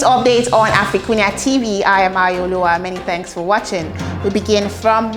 news update on AFRICUNIA TV. I am Ayooluwa. Many thanks for watching. We begin from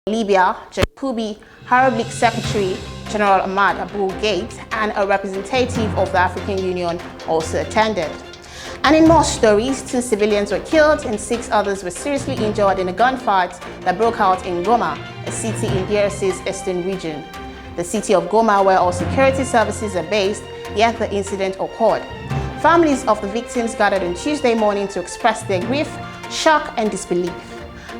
Libya, Johesu, Arabic Secretary General Ahmad Abu Gates, and a representative of the African Union also attended. And in more stories, 2 civilians were killed and 6 others were seriously injured in a gunfight that broke out in Goma, a city in DRC's eastern region. The city of Goma, where all security services are based, yet the incident occurred. Families of the victims gathered on Tuesday morning to express their grief, shock, and disbelief.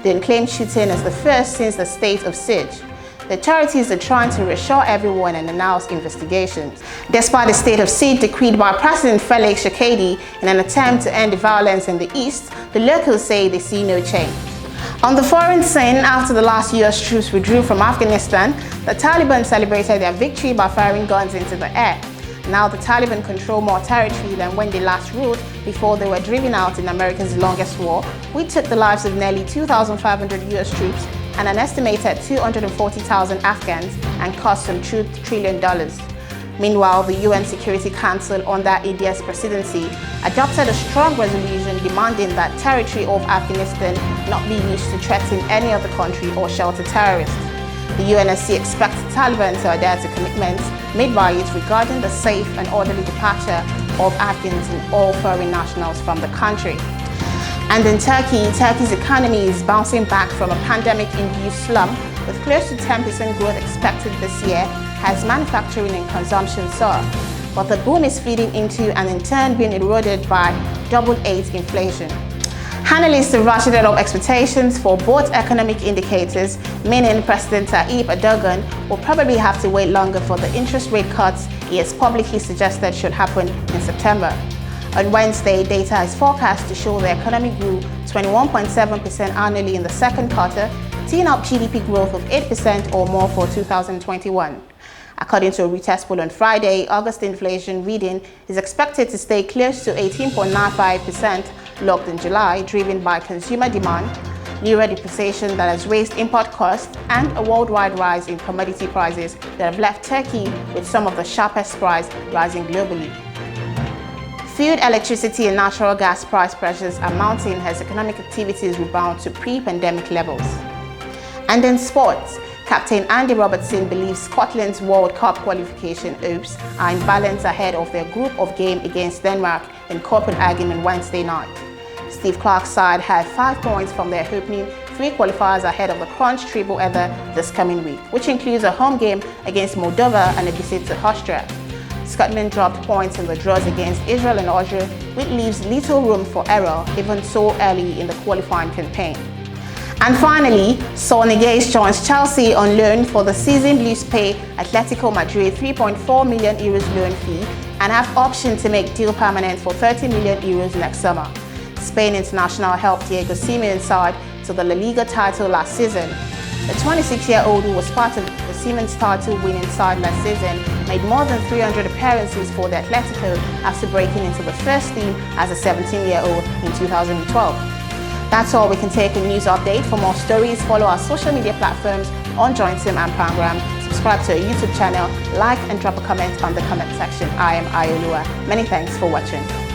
They claimed shooting as the first since the state of siege. The authorities are trying to reassure everyone and announce investigations. Despite the state of siege decreed by President Felix Tshisekedi in an attempt to end the violence in the east, the locals say they see no change. On the foreign scene, after the last US troops withdrew from Afghanistan, the Taliban celebrated their victory by firing guns into the air. Now the Taliban control more territory than when they last ruled before they were driven out in America's longest war, which took the lives of nearly 2,500 US troops and an estimated 240,000 Afghans and cost some $2 trillion. Meanwhile, the UN Security Council under India's presidency adopted a strong resolution demanding that territory of Afghanistan not be used to threaten any other country or shelter terrorists. The UNSC expects the Taliban to adhere to commitments made by it regarding the safe and orderly departure of Afghans and all foreign nationals from the country. And in Turkey, Turkey's economy is bouncing back from a pandemic-induced slump with close to 10% growth expected this year as manufacturing and consumption soar. But the boom is feeding into and in turn being eroded by double-8 inflation. Analysts have ratcheted up expectations for both economic indicators, meaning President Tayyip Erdogan will probably have to wait longer for the interest rate cuts he has publicly suggested should happen in September. On Wednesday, data is forecast to show the economy grew 21.7% annually in the second quarter, teeing up GDP growth of 8% or more for 2021. According to a Reuters poll on Friday, August inflation reading is expected to stay close to 18.95%, locked in July, driven by consumer demand, lira depreciation that has raised import costs, and a worldwide rise in commodity prices that have left Turkey with some of the sharpest price rising globally. Food, electricity, and natural gas price pressures are mounting as economic activities rebound to pre-pandemic levels. And in sports, Captain Andy Robertson believes Scotland's World Cup qualification hopes are in balance ahead of their group of game against Denmark in Copenhagen on Wednesday night. Steve Clarke's side had 5 points from their opening 3 qualifiers ahead of the Crunch Triple Header this coming week, which includes a home game against Moldova and a visit to Austria. Scotland dropped points in the draws against Israel and Austria which leaves little room for error even so early in the qualifying campaign. And finally, Saul joins Chelsea on loan for the season. Blues pay Atletico Madrid €3.4 million loan fee and have option to make deal permanent for €30 million next summer. Spain international helped Diego Simeone's side to the La Liga title last season. The 26-year-old, who was part of the Simeone's title-winning side last season, made more than 300 appearances for the Atletico after breaking into the first team as a 17-year-old in 2012. That's all we can take in news update. For more stories, follow our social media platforms on Jointim and Pangram. Subscribe to our YouTube channel, like and drop a comment on the comment section. I am Ayooluwa. Many thanks for watching.